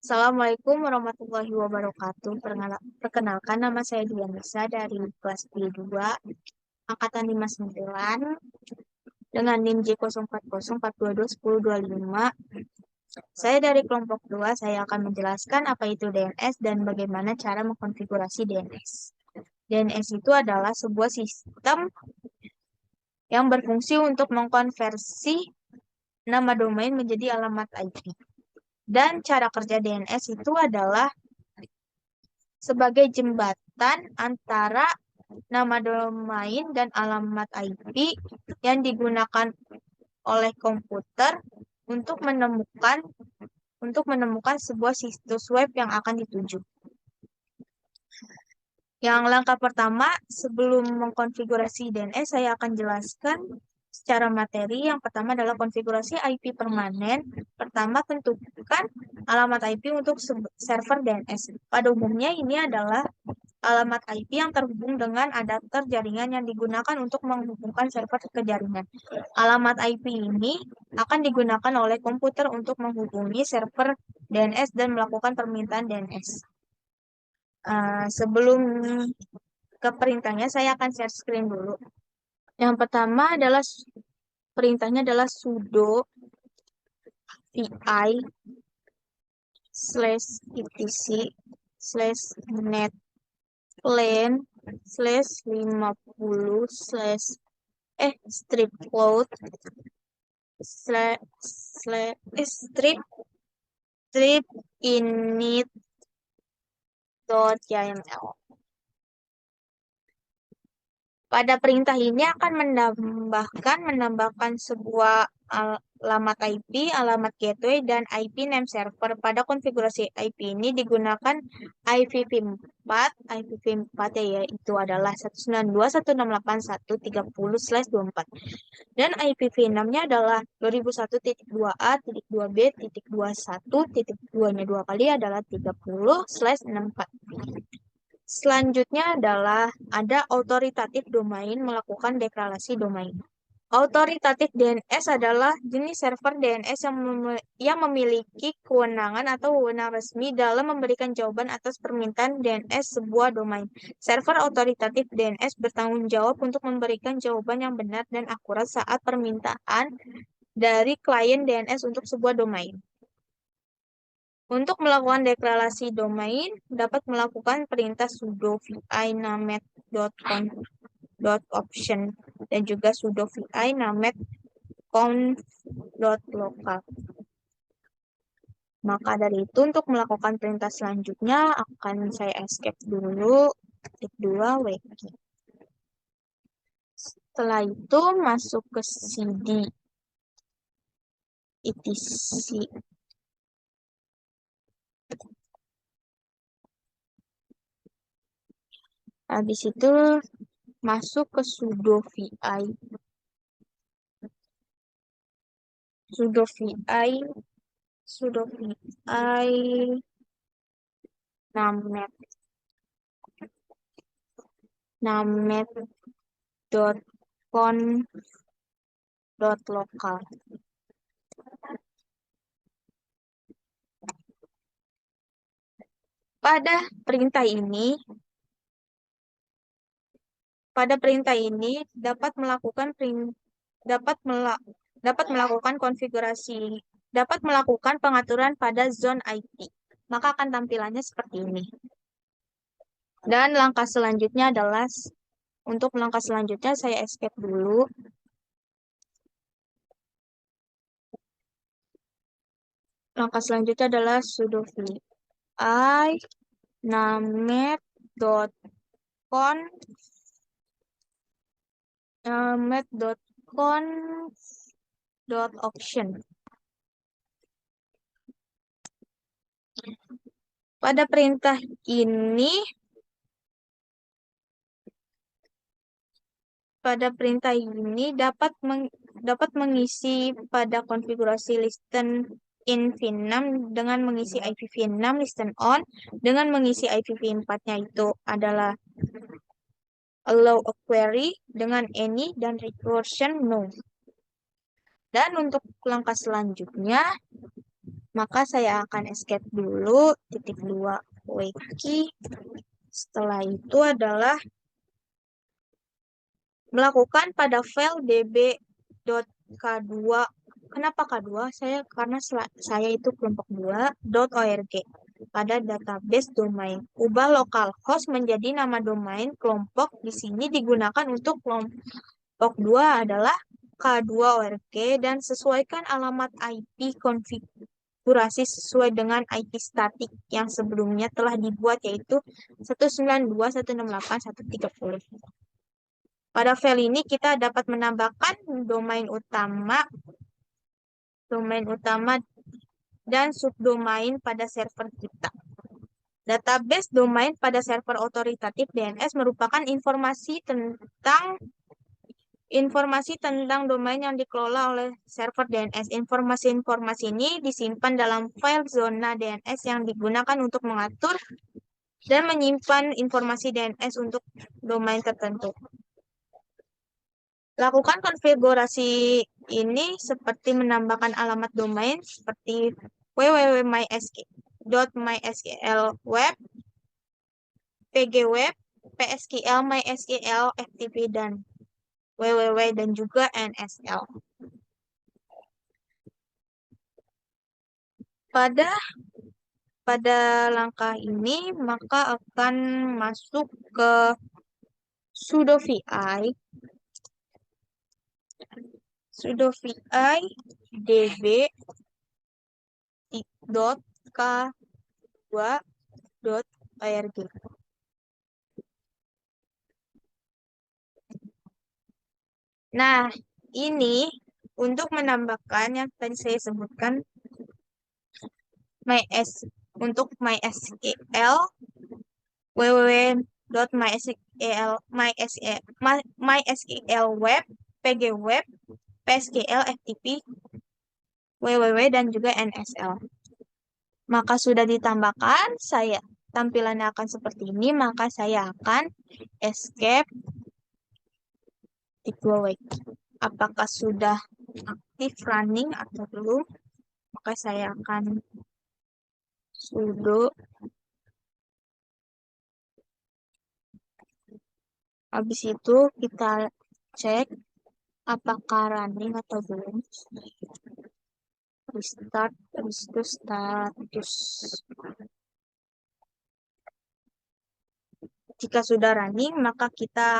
Assalamualaikum warahmatullahi wabarakatuh. Perkenalkan, nama saya Dianisa dari kelas B2, Angkatan 59, dengan NIM J0404221025. Saya dari kelompok 2, saya akan menjelaskan apa itu DNS dan bagaimana cara mengkonfigurasi DNS. DNS itu adalah sebuah sistem yang berfungsi untuk mengkonversi nama domain menjadi alamat IP. Dan cara kerja DNS itu adalah sebagai jembatan antara nama domain dan alamat IP yang digunakan oleh komputer untuk menemukan sebuah situs web yang akan dituju. Yang langkah pertama, sebelum mengkonfigurasi DNS, saya akan jelaskan secara materi. Yang pertama adalah konfigurasi IP permanen. Pertama, tentukan alamat IP untuk server DNS. Pada umumnya ini adalah alamat IP yang terhubung dengan adapter jaringan yang digunakan untuk menghubungkan server ke jaringan. Alamat IP ini akan digunakan oleh komputer untuk menghubungi server DNS dan melakukan permintaan DNS. Sebelum ke perintahnya, saya akan share screen dulu. Yang pertama adalah perintahnya adalah sudo vi /etc/net plan /50 strip load strip init.yml. Pada perintah ini akan menambahkan sebuah alamat IP, alamat gateway, dan IP name server. Pada konfigurasi IP ini digunakan IPv4. IPv4 yaitu adalah 192.168.130/24. Dan IPv6-nya adalah 2001.2a.2b.21. 2-nya 2 kali adalah 30/64. Selanjutnya adalah ada autoritatif domain melakukan deklarasi domain. Autoritatif DNS adalah jenis server DNS yang memiliki kewenangan atau wewenang resmi dalam memberikan jawaban atas permintaan DNS sebuah domain. Server autoritatif DNS bertanggung jawab untuk memberikan jawaban yang benar dan akurat saat permintaan dari klien DNS untuk sebuah domain. Untuk melakukan deklarasi domain, dapat melakukan perintah sudo vi named.conf.option dan juga sudo vi named.conf.local. Maka dari itu, untuk melakukan perintah selanjutnya, akan saya escape dulu, ketik 2 wiki. Setelah itu, masuk ke cd etc. Habis itu masuk ke sudo vi named.conf.local. Pada perintah ini dapat melakukan pengaturan pada zone IP. Maka akan tampilannya seperti ini. Dan langkah selanjutnya adalah saya escape dulu. Langkah selanjutnya adalah sudo vi named.conf.option. Pada perintah ini dapat mengisi pada konfigurasi listen in v6 dengan mengisi IPv6 listen on, dengan mengisi IPv4-nya itu adalah allow a query dengan any dan recursion no. Dan untuk langkah selanjutnya Maka saya akan escape dulu, _2 wiki. Setelah itu adalah melakukan pada file db.k2. Kenapa K2? Karena saya itu kelompok 2.org pada database domain. Ubah localhost menjadi nama domain kelompok. Di sini digunakan untuk kelompok 2 adalah K2.org dan sesuaikan alamat IP konfigurasi sesuai dengan IP statik yang sebelumnya telah dibuat, yaitu 192.168.130. Pada file ini kita dapat menambahkan domain utama dan subdomain pada server kita. Database domain pada server otoritatif DNS merupakan informasi tentang domain yang dikelola oleh server DNS. Informasi-informasi ini disimpan dalam file zona DNS yang digunakan untuk mengatur dan menyimpan informasi DNS untuk domain tertentu. Lakukan konfigurasi ini seperti menambahkan alamat domain seperti www.mysql.mysql-web, pgweb, psql, mysql, ftp, dan www dan juga nsl. Pada langkah ini maka akan masuk ke sudo vi db.k2.org. Nah, ini untuk menambahkan yang tadi saya sebutkan untuk MySQL, www.mysql-web, pgweb, psql, ftp, www, dan juga nsl. Maka sudah ditambahkan, tampilannya akan seperti ini, maka saya akan escape wiki. Apakah sudah aktif running atau belum? Maka saya akan sudo. Habis itu kita cek apakah running atau belum. Restart status. Jika sudah running, maka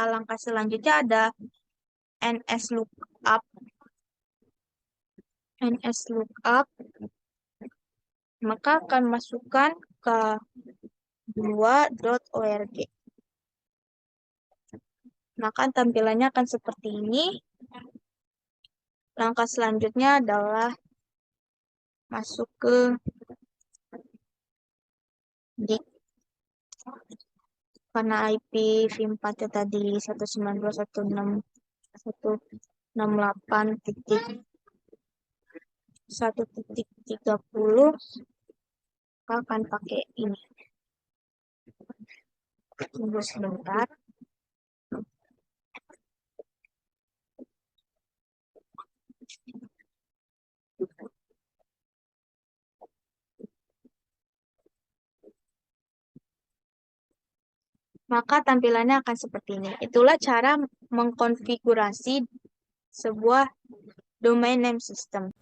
langkah selanjutnya ada nslookup. Maka akan masukkan ke 2.org. Maka tampilannya akan seperti ini. Langkah selanjutnya adalah masuk ke disk. Karena IP v4 tadi 192.168.1.30, akan pakai ini. Tunggu sebentar. Maka tampilannya akan seperti ini. Itulah cara mengkonfigurasi sebuah domain name system.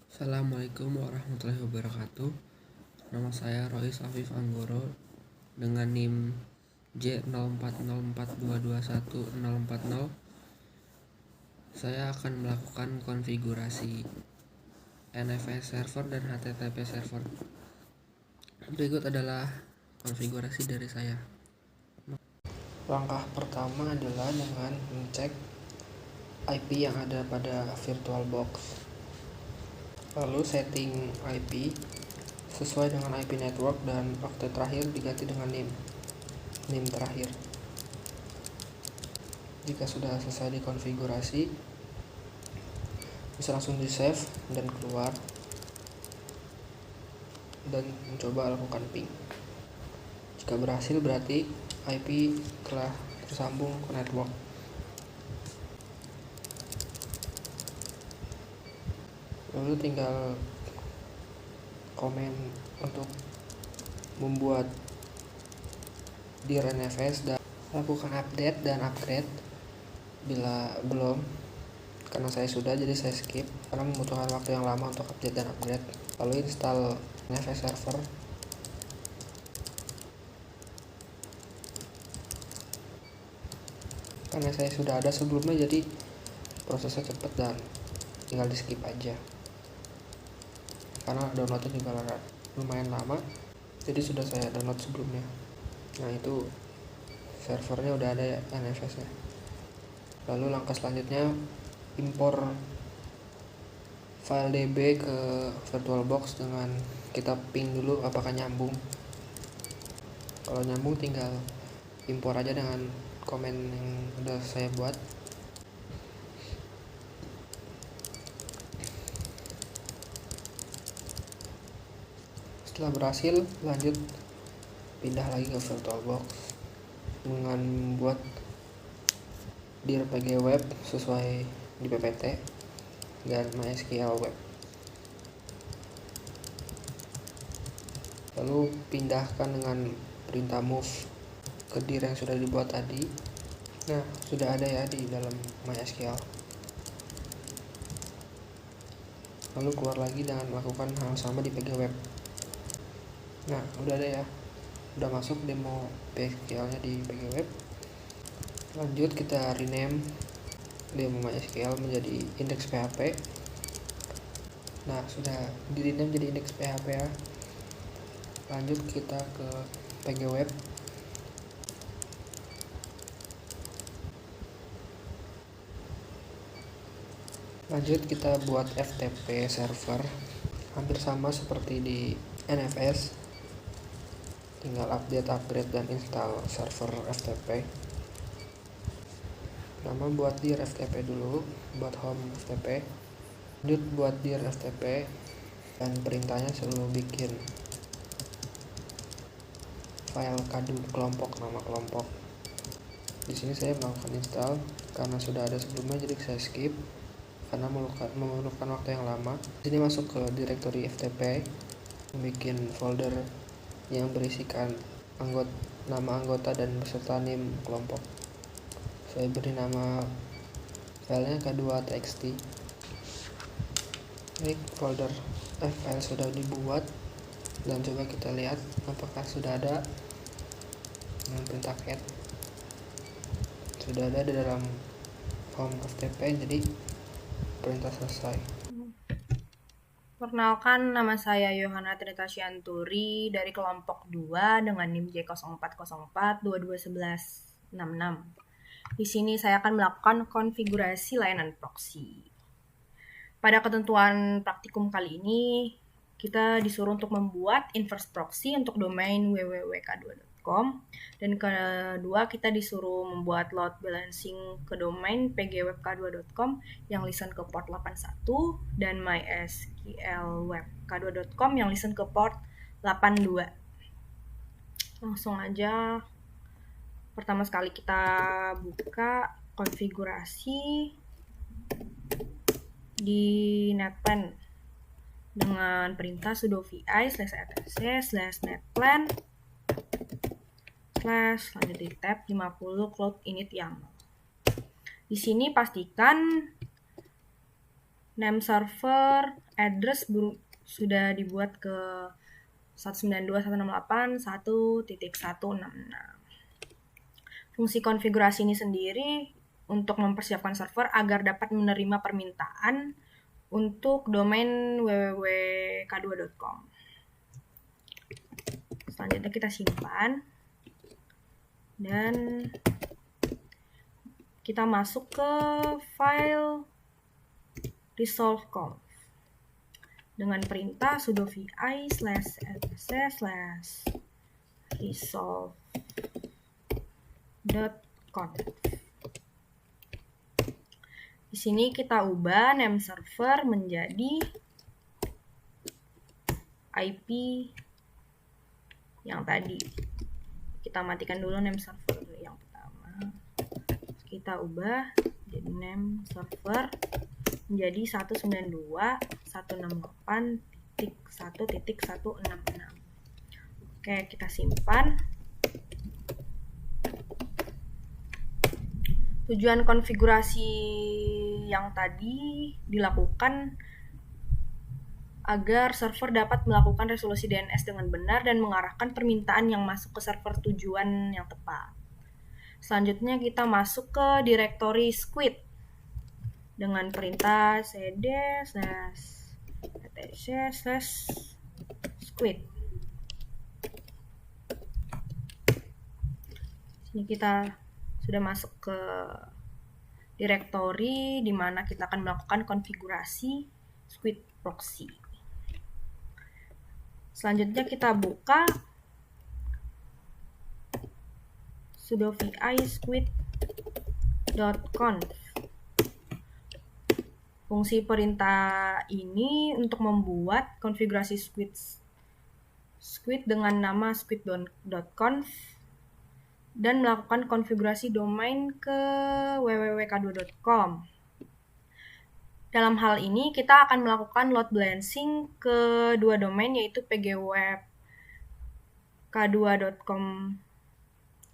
Assalamualaikum warahmatullahi wabarakatuh. Nama saya Rois Afif Anggoro dengan NIM J0404221040. Saya akan melakukan konfigurasi NFS server dan HTTP server. Berikut adalah konfigurasi dari saya. Langkah pertama adalah dengan mengecek IP yang ada pada VirtualBox. Lalu setting IP sesuai dengan IP network dan oktet terakhir diganti dengan NIM terakhir. Jika sudah selesai dikonfigurasi, bisa langsung di save dan keluar dan mencoba lakukan ping. Jika berhasil berarti IP telah tersambung ke network. Lalu tinggal komen untuk membuat dir NFS dan lakukan update dan upgrade. Bila belum, karena saya sudah, jadi saya skip karena membutuhkan waktu yang lama untuk update dan upgrade. Lalu install NFS server. Karena saya sudah ada sebelumnya, jadi prosesnya cepat dan tinggal di skip aja. Karena downloadnya juga lumayan lama, jadi sudah saya download sebelumnya. Nah, itu servernya udah ada ya, NFS nya. Lalu langkah selanjutnya impor file DB ke VirtualBox dengan kita ping dulu apakah nyambung. Kalau nyambung tinggal impor aja dengan komen yang udah saya buat. Setelah berhasil, lanjut pindah lagi ke VirtualBox dengan membuat dir PG web sesuai di PPT dan MySQL web. Lalu pindahkan dengan perintah move ke dir yang sudah dibuat tadi. Nah, sudah ada ya di dalam MySQL. Lalu keluar lagi dan melakukan hal sama di PG web. Nah, udah ada ya, udah masuk demo PSQL nya di PG web. Lanjut kita rename demo MySQL menjadi index PHP. Nah, sudah di rename jadi index PHP ya. Lanjut kita ke PG web. Lanjut kita buat FTP server, hampir sama seperti di NFS, tinggal update, upgrade, dan install server FTP. Nama buat dir FTP dulu, buat home FTP. Lanjut buat dir FTP dan perintahnya selalu bikin file kadu kelompok, nama kelompok. Di sini saya melakukan install karena sudah ada sebelumnya, jadi saya skip karena memerlukan waktu yang lama. Di sini masuk ke directory FTP, membuat folder yang berisikan nama anggota dan beserta name kelompok. Saya beri nama filenya k2.txt. Baik, folder file sudah dibuat dan coba kita lihat apakah sudah ada dengan perintah cat. Sudah ada di dalam home FTP, jadi perintah selesai. Perkenalkan, nama saya Yohana Tritasyantori dari kelompok 2 dengan NIM J0404221166. Di sini saya akan melakukan konfigurasi layanan proxy. Pada ketentuan praktikum kali ini, kita disuruh untuk membuat inverse proxy untuk domain www.k2.com, dan kedua kita disuruh membuat load balancing ke domain pgwebk2.com yang listen ke port 81 dan mysql web k2.com yang listen ke port 82. Langsung aja, pertama sekali kita buka konfigurasi di netplan dengan perintah sudo vi /etc/netplan / lanjut di tab 50 cloud init YAML. Di sini pastikan name server address sudah dibuat ke 192.168.1.166. Fungsi konfigurasi ini sendiri untuk mempersiapkan server agar dapat menerima permintaan untuk domain www.k2.com. Selanjutnya kita simpan dan kita masuk ke file resolve.conf dengan perintah sudo vi /etc/resolve.conf. Di sini kita ubah name server menjadi IP yang tadi. Kita matikan dulu name server yang pertama. Kita ubah jadi name server menjadi 192.168.1.1. 1.1.166. Oke, kita simpan. Tujuan konfigurasi yang tadi dilakukan agar server dapat melakukan resolusi DNS dengan benar dan mengarahkan permintaan yang masuk ke server tujuan yang tepat. Selanjutnya kita masuk ke directory squid dengan perintah cd /squid. Sini kita sudah masuk ke directory di mana kita akan melakukan konfigurasi squid proxy. Selanjutnya kita buka sudo vi squid.conf. Fungsi perintah ini untuk membuat konfigurasi squid dengan nama squid.conf dan melakukan konfigurasi domain ke www.k2.com. Dalam hal ini kita akan melakukan load balancing ke dua domain yaitu pgweb-k2.com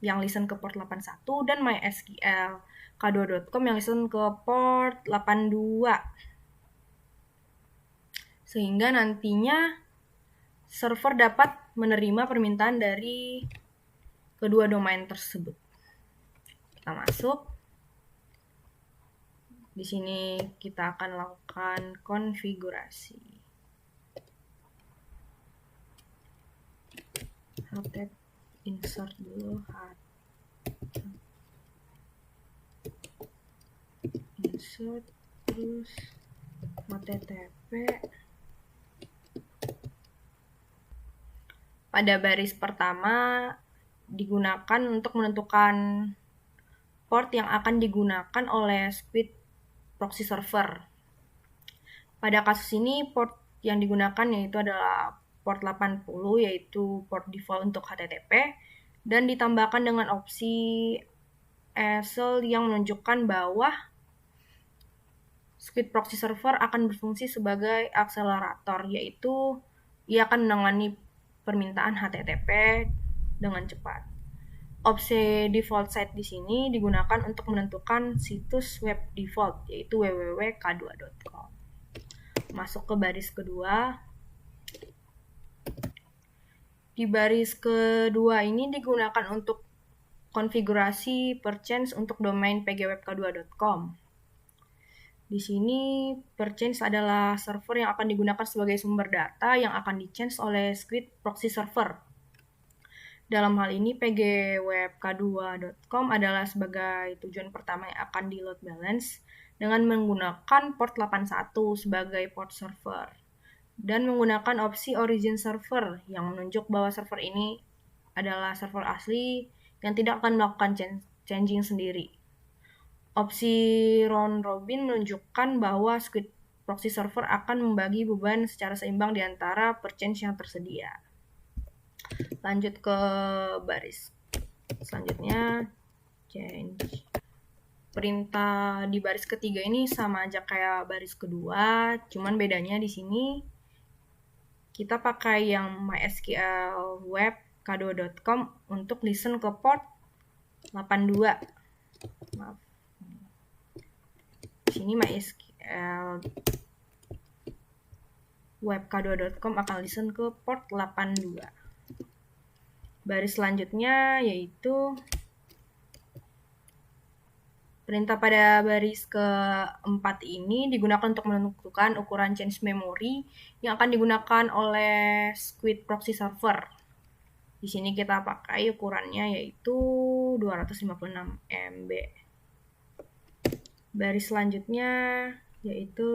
yang listen ke port 81 dan mysql k2.com yang listen ke port 82. Sehingga nantinya server dapat menerima permintaan dari kedua domain tersebut. Kita masuk. Di sini kita akan lakukan konfigurasi. Insert dulu insert terus http. Pada baris pertama digunakan untuk menentukan port yang akan digunakan oleh squid proxy server. Pada kasus ini port yang digunakan yaitu adalah port 80 yaitu port default untuk HTTP dan ditambahkan dengan opsi ESL yang menunjukkan bahwa squid proxy server akan berfungsi sebagai akselerator, yaitu ia akan menangani permintaan HTTP dengan cepat. Opsi default site di sini digunakan untuk menentukan situs web default, yaitu www.k2.com. Masuk ke baris kedua. Di baris kedua ini digunakan untuk konfigurasi perchance untuk domain pgweb-k2.com. Di sini perchance adalah server yang akan digunakan sebagai sumber data yang akan di-change oleh squid proxy server. Dalam hal ini pgweb-k2.com adalah sebagai tujuan pertama yang akan di load balance dengan menggunakan port 81 sebagai port server dan menggunakan opsi origin server yang menunjuk bahwa server ini adalah server asli yang tidak akan melakukan changing sendiri. Opsi round robin menunjukkan bahwa squid proxy server akan membagi beban secara seimbang di antara perchance yang tersedia. Lanjut ke baris selanjutnya, change. Perintah di baris ketiga ini sama aja kayak baris kedua, cuman bedanya di sini kita pakai yang mysql web k2.com untuk listen ke port 82. Maaf. Di sini mysql web k2.com akan listen ke port 82. Baris selanjutnya yaitu perintah pada baris keempat ini digunakan untuk menentukan ukuran change memory yang akan digunakan oleh squid proxy server. Di sini kita pakai ukurannya yaitu 256 MB. Baris selanjutnya yaitu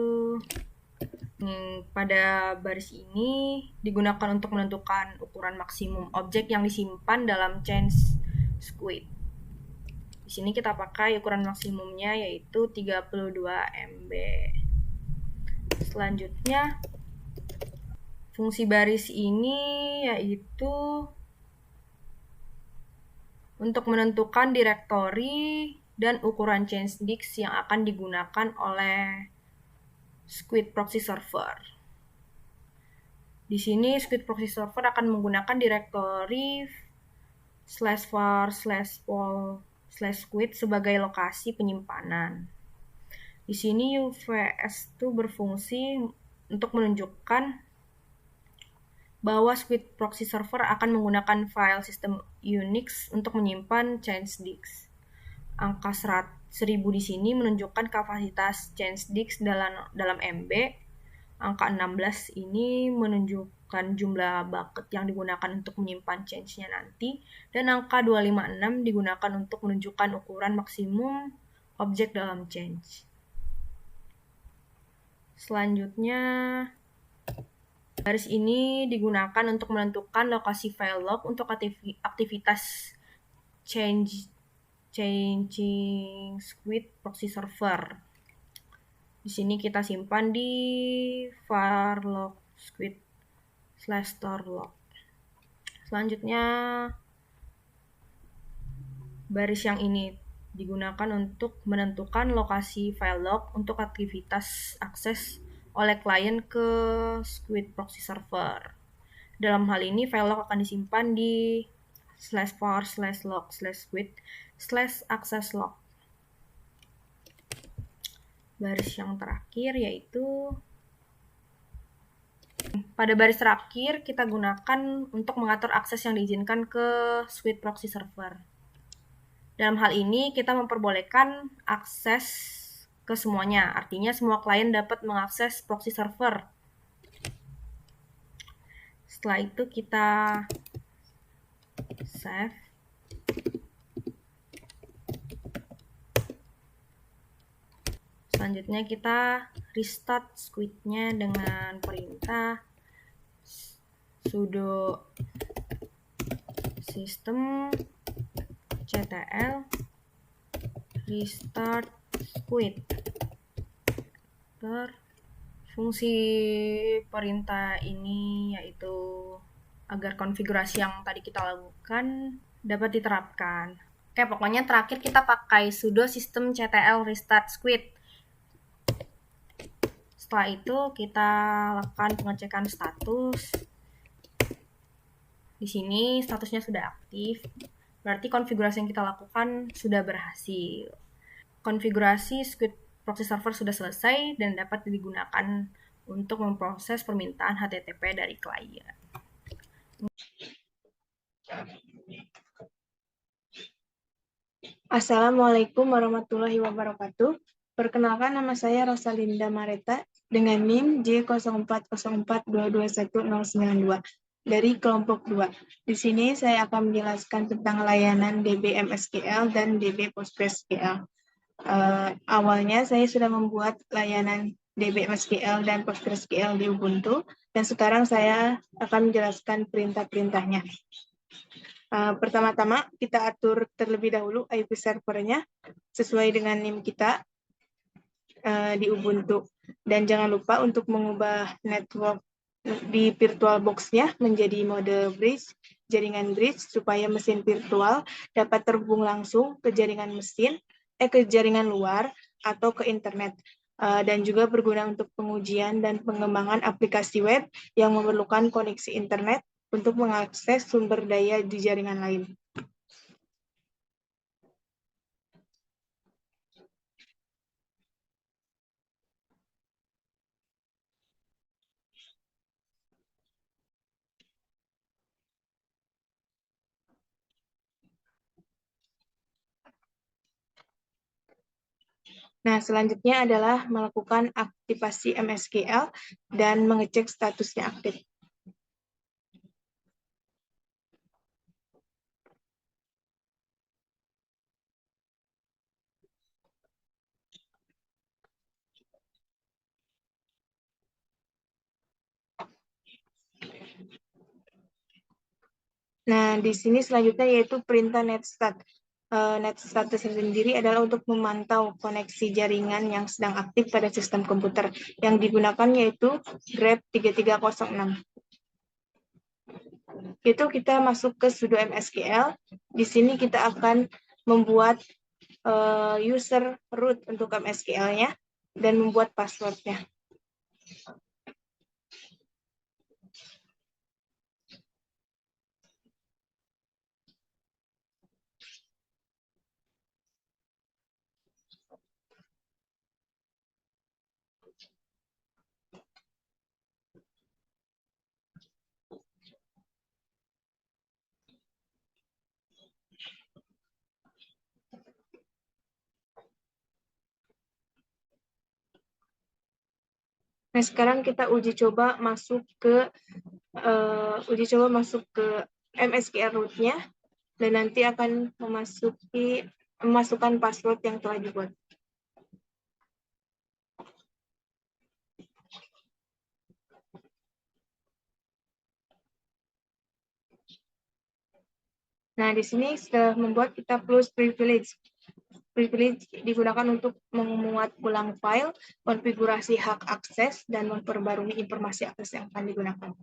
pada baris ini digunakan untuk menentukan ukuran maksimum objek yang disimpan dalam change squid. Di sini kita pakai ukuran maksimumnya yaitu 32 MB. Selanjutnya fungsi baris ini yaitu untuk menentukan direktori dan ukuran change disk yang akan digunakan oleh squid proxy server. Di sini Squid Proxy Server akan menggunakan direktori /var/pol/squid sebagai lokasi penyimpanan. Di sini UVS itu berfungsi untuk menunjukkan bahwa Squid Proxy Server akan menggunakan file sistem Unix untuk menyimpan change disk. Angka 1000 di sini menunjukkan kapasitas change disk dalam MB. Angka 16 ini menunjukkan jumlah bucket yang digunakan untuk menyimpan change-nya nanti. Dan angka 256 digunakan untuk menunjukkan ukuran maksimum objek dalam change. Selanjutnya, garis ini digunakan untuk menentukan lokasi file log untuk aktivitas changing Squid Proxy Server. Di sini kita simpan di var log squid/store log. Selanjutnya, baris yang ini digunakan untuk menentukan lokasi file log untuk aktivitas akses oleh klien ke Squid Proxy Server. Dalam hal ini, file log akan disimpan di /var/log/squid/access log. Baris yang terakhir yaitu pada baris terakhir kita gunakan untuk mengatur akses yang diizinkan ke Squid Proxy Server. Dalam hal ini kita memperbolehkan akses ke semuanya, artinya semua klien dapat mengakses proxy server. Setelah itu kita save. Selanjutnya kita restart Squid-nya dengan perintah sudo systemctl restart Squid. Fungsi perintah ini yaitu agar konfigurasi yang tadi kita lakukan dapat diterapkan. Oke, pokoknya terakhir kita pakai sudo systemctl restart Squid. Setelah itu kita lakukan pengecekan status. Di sini statusnya sudah aktif, berarti konfigurasi yang kita lakukan sudah berhasil. Konfigurasi Squid Proxy Server sudah selesai dan dapat digunakan untuk memproses permintaan HTTP dari klien. Assalamualaikum warahmatullahi wabarakatuh. Perkenalkan, nama saya Rosalinda Mareta dengan NIM J04042210092 dari kelompok 2. Di sini saya akan menjelaskan tentang layanan DB-MSQL dan DB PostgreSQL. Awalnya saya sudah membuat layanan DB-MSQL dan PostgreSQL di Ubuntu, dan sekarang saya akan menjelaskan perintah-perintahnya. Pertama-tama kita atur terlebih dahulu IP servernya sesuai dengan NIM kita di Ubuntu. Dan jangan lupa untuk mengubah network di VirtualBox-nya menjadi mode bridge, jaringan bridge, supaya mesin virtual dapat terhubung langsung ke jaringan ke jaringan luar atau ke internet. Dan juga berguna untuk pengujian dan pengembangan aplikasi web yang memerlukan koneksi internet untuk mengakses sumber daya di jaringan lain. Nah, selanjutnya adalah melakukan aktivasi MSQL dan mengecek statusnya aktif. Nah, di sini selanjutnya yaitu perintah netstat. Netstat sendiri adalah untuk memantau koneksi jaringan yang sedang aktif pada sistem komputer. Yang digunakan yaitu grep 3306. Itu kita masuk ke sudo MSQL. Di sini kita akan membuat user root untuk MSQL-nya dan membuat password-nya. Nah, sekarang kita uji coba masuk ke MSQL root-nya, dan nanti akan memasukkan password yang telah dibuat. Nah, di sini setelah membuat, kita plus privilege. Privilege digunakan untuk memuat ulang file, konfigurasi hak akses, dan memperbarui informasi akses yang akan digunakan.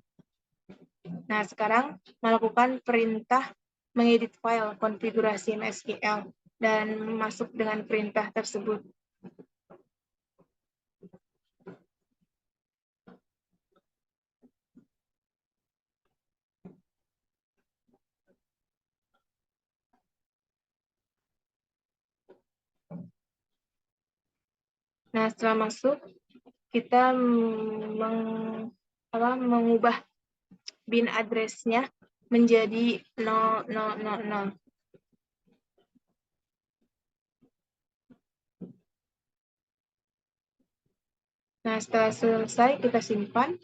Nah, sekarang melakukan perintah mengedit file konfigurasi MSQL dan masuk dengan perintah tersebut. Nah, setelah masuk, kita mengubah bin address-nya menjadi 0000. Nah, setelah selesai, kita simpan.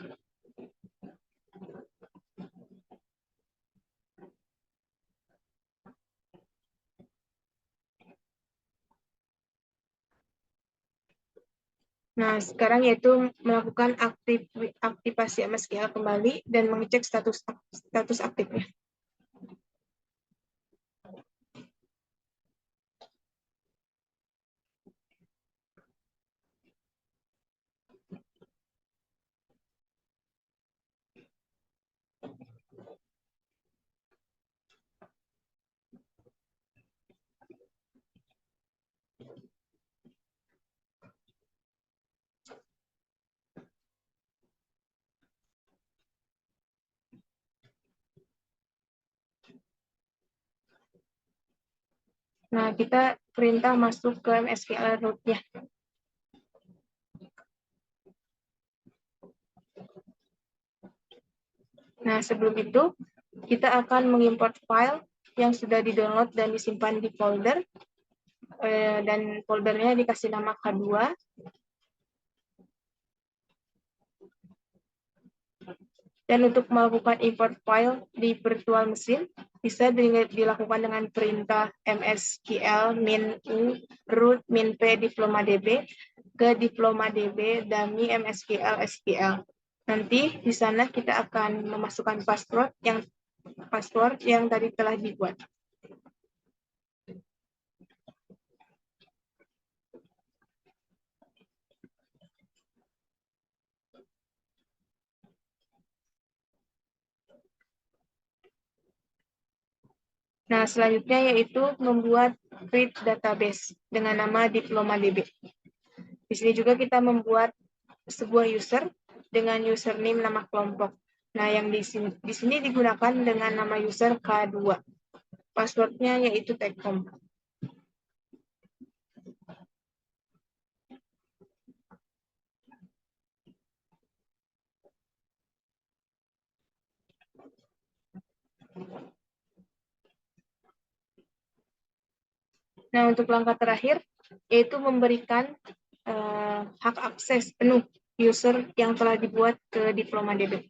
Nah, sekarang yaitu melakukan aktivasi MSQL kembali dan mengecek status aktifnya. Nah, kita perintah masuk ke MSQL root-nya. Nah, sebelum itu, kita akan mengimport file yang sudah di-download dan disimpan di folder, dan foldernya dikasih nama K2. Dan untuk melakukan import file di virtual machine, bisa dilakukan dengan perintah msql -u root -p diplomadb ke diplomadb dummy msql sql. Nanti di sana kita akan memasukkan password yang tadi telah dibuat. Nah, selanjutnya yaitu membuat create database dengan nama diplomadb. Di sini juga kita membuat sebuah user dengan username nama kelompok. Nah, yang di sini digunakan dengan nama user K2. Passwordnya yaitu Techcom. Nah, untuk langkah terakhir, yaitu memberikan hak akses penuh user yang telah dibuat ke diplomadb.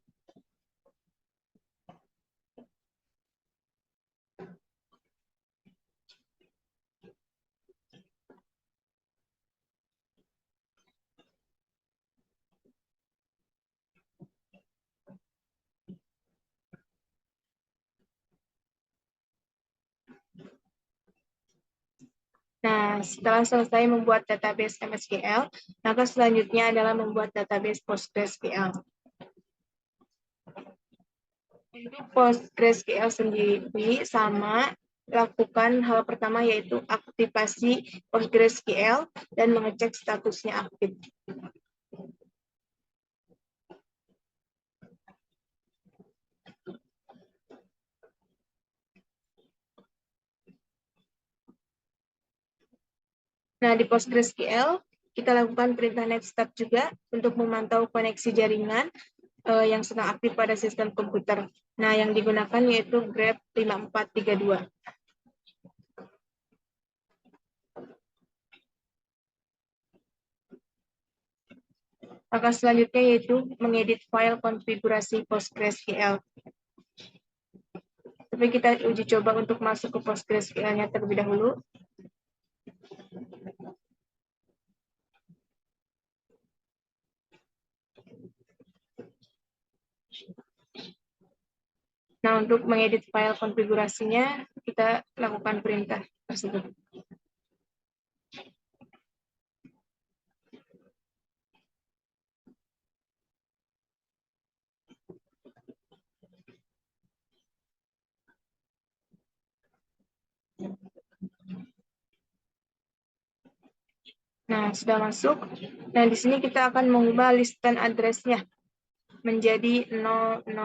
Nah, setelah selesai membuat database MSQL, maka selanjutnya adalah membuat database PostgreSQL. Untuk PostgreSQL sendiri sama, lakukan hal pertama yaitu aktivasi PostgreSQL dan mengecek statusnya aktif. Nah, di PostgreSQL, kita lakukan perintah netstart juga untuk memantau koneksi jaringan yang sedang aktif pada sistem komputer. Nah, yang digunakan yaitu grep 5432. Langkah selanjutnya yaitu mengedit file konfigurasi PostgreSQL. Tapi kita uji coba untuk masuk ke PostgreSQL-nya terlebih dahulu. Nah, untuk mengedit file konfigurasinya, kita lakukan perintah tersebut. Nah, sudah masuk. Nah, di sini kita akan mengubah listan address-nya menjadi 0000.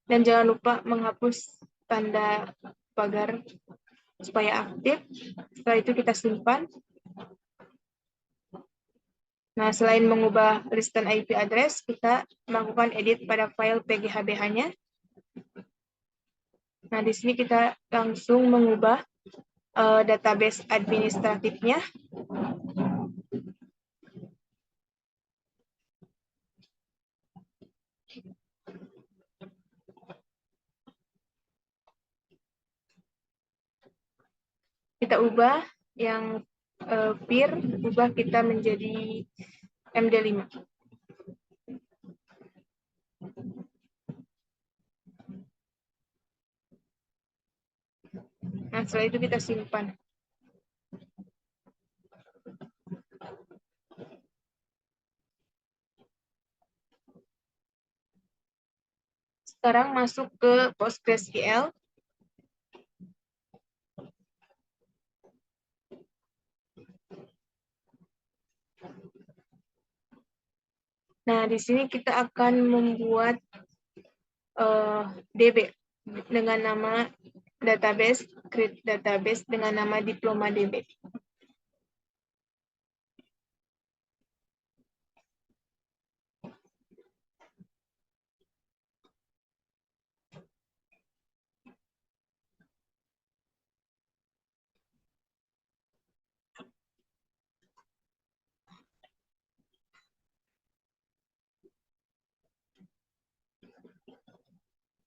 Dan jangan lupa menghapus tanda pagar supaya aktif. Setelah itu kita simpan. Nah, selain mengubah listan IP address, kita melakukan edit pada file PGHBH-nya. Nah, di sini kita langsung mengubah database administratifnya. Kita ubah yang peer, ubah kita menjadi MD5. Nah, setelah itu kita simpan. Sekarang masuk ke PostgreSQL. Nah, di sini kita akan membuat DB dengan nama database, create database dengan nama diploma DB.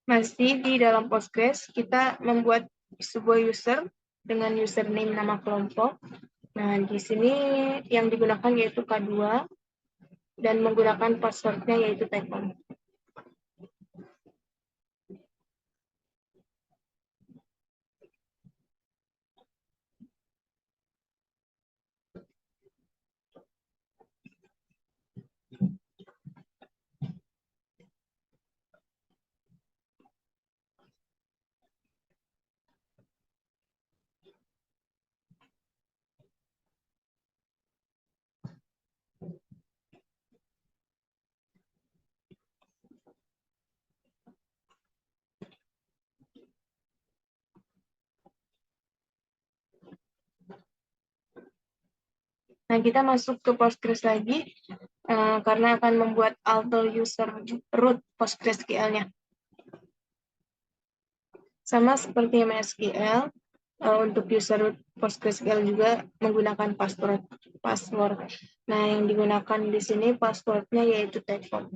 Masih di dalam Postgres, kita membuat sebuah user dengan username nama kelompok. Nah, di sini yang digunakan yaitu K2 dan menggunakan passwordnya yaitu Tycoon. Nah, kita masuk ke Postgres lagi karena akan membuat alter user root PostgreSQL-nya. Sama seperti MySQL, untuk user root PostgreSQL juga menggunakan password. Nah, yang digunakan di sini passwordnya yaitu Tycoon.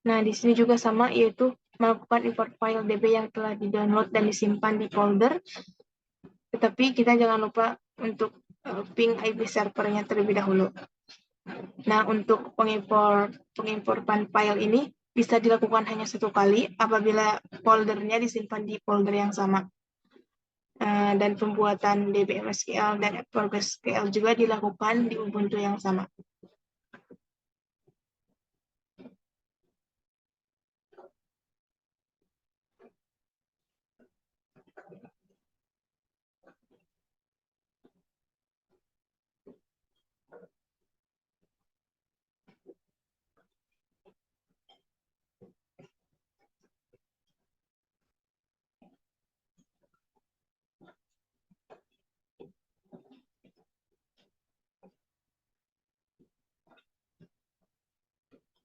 Nah, di sini juga sama, yaitu melakukan import file DB yang telah di-download dan disimpan di folder. Tetapi kita jangan lupa untuk ping IP servernya terlebih dahulu. Nah, untuk pengimportan file ini bisa dilakukan hanya satu kali apabila foldernya disimpan di folder yang sama. dan pembuatan DBMSQL dan PostgreSQL juga dilakukan di Ubuntu yang sama.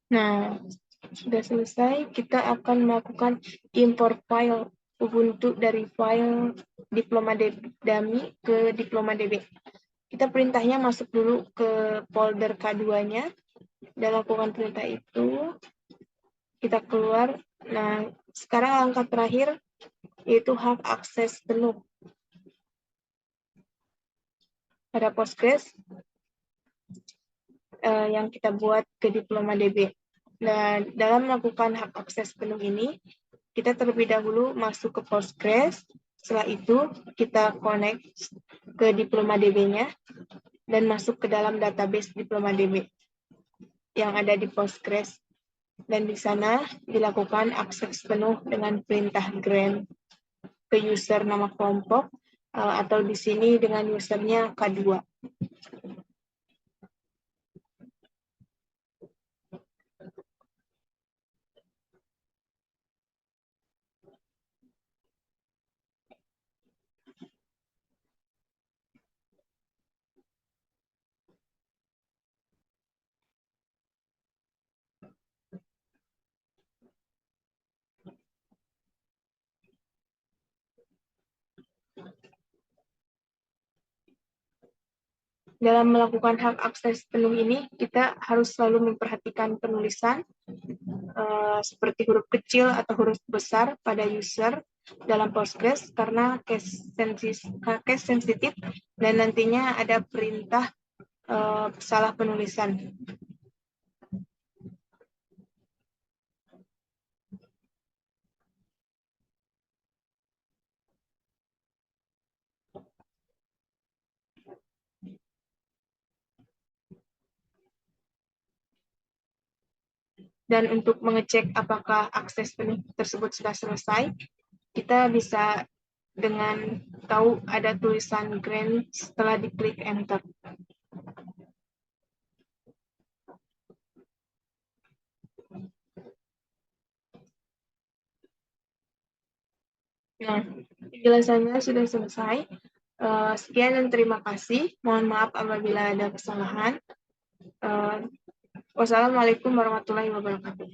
Nah, sudah selesai, kita akan melakukan import file Ubuntu dari file diploma.dummy ke diploma.db. Kita perintahnya masuk dulu ke folder K2-nya, dan lakukan perintah itu, kita keluar. Nah, sekarang langkah terakhir yaitu hak akses penuh pada Postgres yang kita buat ke diploma.db. Nah, dalam melakukan hak akses penuh ini, kita terlebih dahulu masuk ke Postgres, setelah itu kita connect ke diploma.db-nya dan masuk ke dalam database diploma.db yang ada di Postgres. Dan di sana dilakukan akses penuh dengan perintah grant ke user nama kelompok, atau di sini dengan usernya K2. Dalam melakukan hak akses penuh ini, kita harus selalu memperhatikan penulisan seperti huruf kecil atau huruf besar pada user dalam Postgres karena case sensitif dan nantinya ada perintah salah penulisan. Dan untuk mengecek apakah akses penuh tersebut sudah selesai, kita bisa dengan tahu ada tulisan grant setelah diklik enter. Nah, penjelasannya sudah selesai. Sekian dan terima kasih. Mohon maaf apabila ada kesalahan. Wassalamualaikum warahmatullahi wabarakatuh.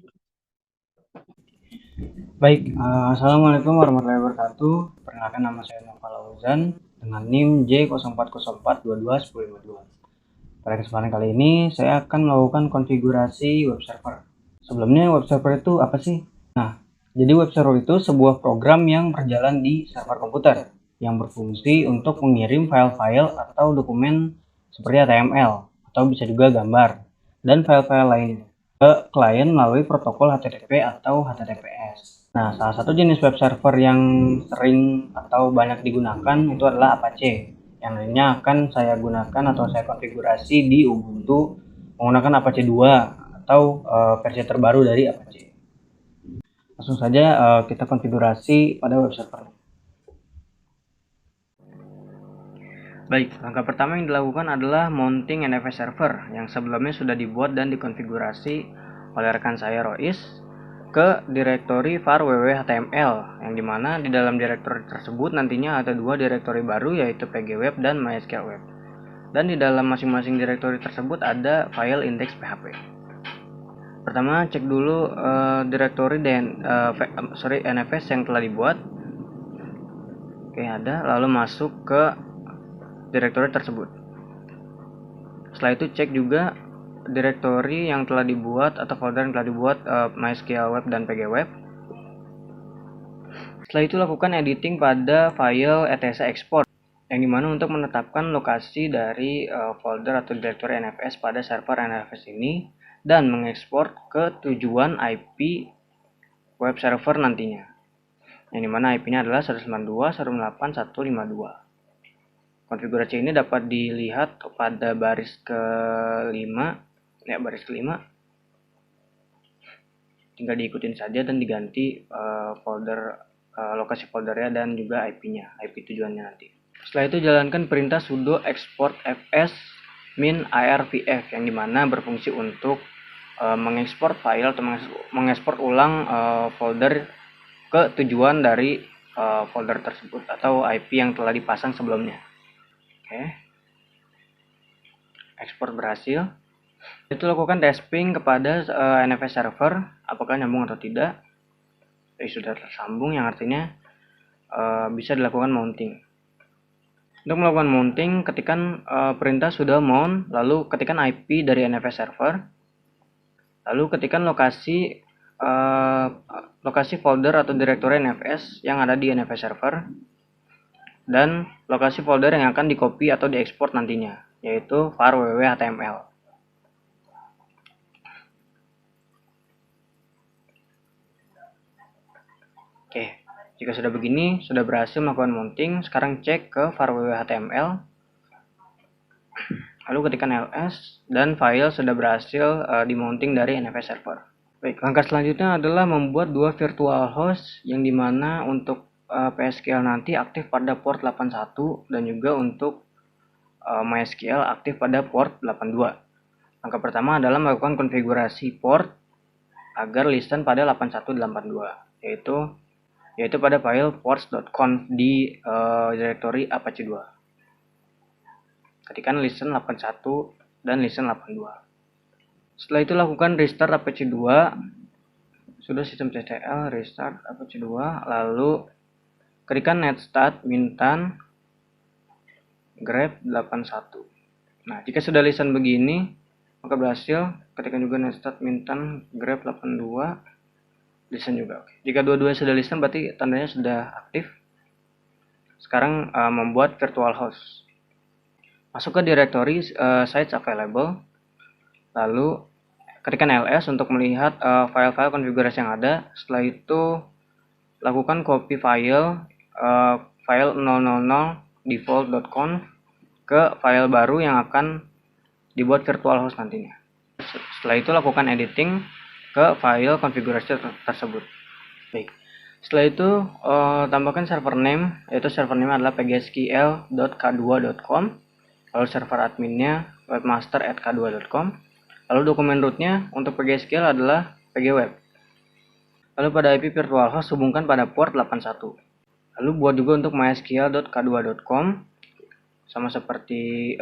Baik, Assalamualaikum warahmatullahi wabarakatuh. Perkenalkan, nama saya Nova Lauzan dengan NIM J0404221052. Pada kesempatan kali ini, saya akan melakukan konfigurasi web server. Sebelumnya, web server itu apa sih? Nah, jadi web server itu sebuah program yang berjalan di server komputer yang berfungsi untuk mengirim file-file atau dokumen seperti HTML atau bisa juga gambar dan file-file lainnya ke klien melalui protokol HTTP atau HTTPS. Nah, salah satu jenis web server yang sering atau banyak digunakan itu adalah Apache. Yang lainnya akan saya gunakan atau saya konfigurasi di Ubuntu menggunakan Apache 2 atau versi terbaru dari Apache. Langsung saja kita konfigurasi pada web server. Baik, langkah pertama yang dilakukan adalah mounting NFS server yang sebelumnya sudah dibuat dan dikonfigurasi oleh rekan saya Rois ke direktori var www.html, yang dimana di dalam direktori tersebut nantinya ada dua direktori baru yaitu pgweb dan mysql web, dan di dalam masing-masing direktori tersebut ada file index php. Pertama, cek dulu direktori NFS yang telah dibuat. Oke, ada, lalu masuk ke direktori tersebut. Setelah itu cek juga direktori yang telah dibuat atau folder yang telah dibuat MySQL Web dan pgweb. Setelah itu lakukan editing pada file etc export, yang dimana untuk menetapkan lokasi dari folder atau direktori NFS pada server NFS ini dan mengekspor ke tujuan IP web server nantinya. yang dimana IP-nya adalah 192.168.152. Konfigurasi ini dapat dilihat pada baris kelima, baris kelima. Tinggal diikutin saja dan diganti lokasi foldernya dan juga IP-nya, IP tujuannya nanti. Setelah itu jalankan perintah sudo export fs min arvf yang dimana berfungsi untuk mengekspor file atau mengekspor ulang folder ke tujuan dari folder tersebut atau IP yang telah dipasang sebelumnya. Oke. Ekspor berhasil. Itu lakukan testing kepada NFS server apakah nyambung atau tidak. Sudah tersambung, yang artinya bisa dilakukan mounting. Untuk melakukan mounting, ketikkan perintah sudo mount, lalu ketikkan IP dari NFS server, lalu ketikkan lokasi folder atau direktori NFS yang ada di NFS server, dan lokasi folder yang akan di-copy atau diekspor nantinya, yaitu var www.html. Oke, jika sudah begini, sudah berhasil melakukan mounting, sekarang cek ke var www.html, lalu ketikkan ls, dan file sudah berhasil di-mounting dari NFS server. Baik, langkah selanjutnya adalah membuat dua virtual host yang dimana untuk PSQL nanti aktif pada port 81 dan juga untuk MySQL aktif pada port 82. Langkah pertama adalah melakukan konfigurasi port agar listen pada 8182, yaitu pada file ports.conf di direktori Apache 2. Ketikkan listen 81 dan listen 82. Setelah itu lakukan restart Apache 2, sudo systemctl restart Apache 2, lalu ketikkan netstat mintan grep 81. Nah, jika sudah listen begini, maka berhasil. Ketikkan juga netstat mintan grep 82, listen juga. Jika dua-duanya sudah listen, berarti tandanya sudah aktif. Sekarang membuat virtual host. Masuk ke direktori sites available, lalu ketikkan ls untuk melihat file-file konfigurasi yang ada. Setelah itu lakukan copy file 000 default.conf ke file baru yang akan dibuat virtual host nantinya. Setelah itu lakukan editing ke file konfigurasi tersebut. Baik. Setelah itu tambahkan server name, yaitu server name adalah pgsql.k2.com, lalu server adminnya webmaster@k2.com, lalu dokumen rootnya untuk pgsql adalah pgweb. Lalu pada IP virtual host hubungkan pada port 81. Lalu buat juga untuk mysql.k2.com, sama seperti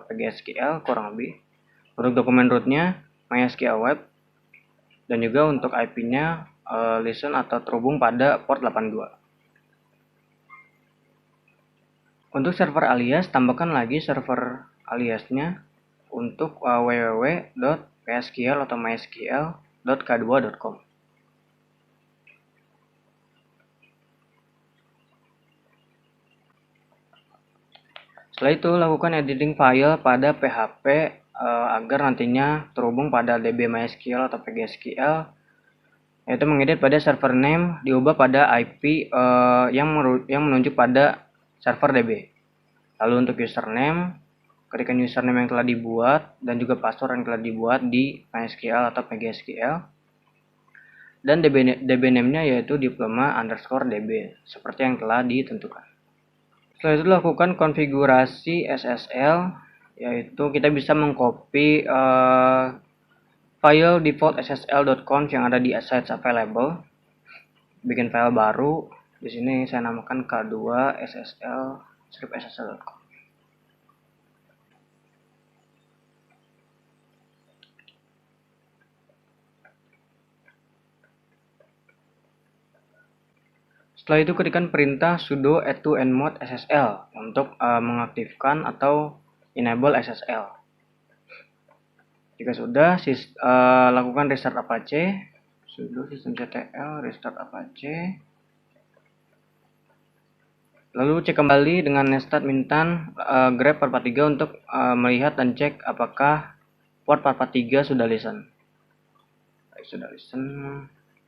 pgsql kurang lebih. Untuk dokumen rootnya mysql web, dan juga untuk IP-nya listen atau terhubung pada port 82. Untuk server alias, tambahkan lagi server aliasnya untuk www.psql atau mysql.k2.com. Setelah itu lakukan editing file pada PHP agar nantinya terhubung pada DB MySQL atau PGSQL, yaitu mengedit pada server name diubah pada IP yang menunjuk pada server DB. Lalu untuk username, ketikkan username yang telah dibuat dan juga password yang telah dibuat di MySQL atau PGSQL, dan DB name-nya yaitu diploma_db seperti yang telah ditentukan. Setelah itu lakukan konfigurasi SSL, yaitu kita bisa mengcopy file default ssl.conf yang ada di sites available, bikin file baru. Di sini saya namakan k2 ssl-ssl.conf. Setelah itu ketikkan perintah sudo add to nmod SSL untuk mengaktifkan atau enable SSL. Jika sudah, lakukan restart Apache, sudo systemctl restart Apache. Lalu cek kembali dengan netstat mintan grep 443 untuk melihat dan cek apakah port 443 sudah listen. Baik, sudah listen.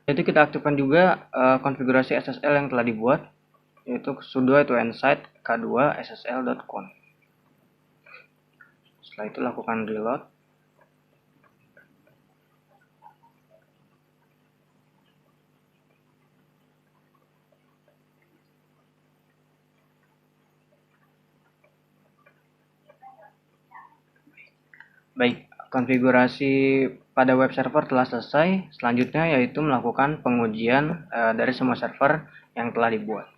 Itu kita aktifkan juga konfigurasi SSL yang telah dibuat, yaitu sudo insight k2 ssl.conf. Setelah itu lakukan reload. Baik, konfigurasi pada web server telah selesai. Selanjutnya yaitu melakukan pengujian dari semua server yang telah dibuat.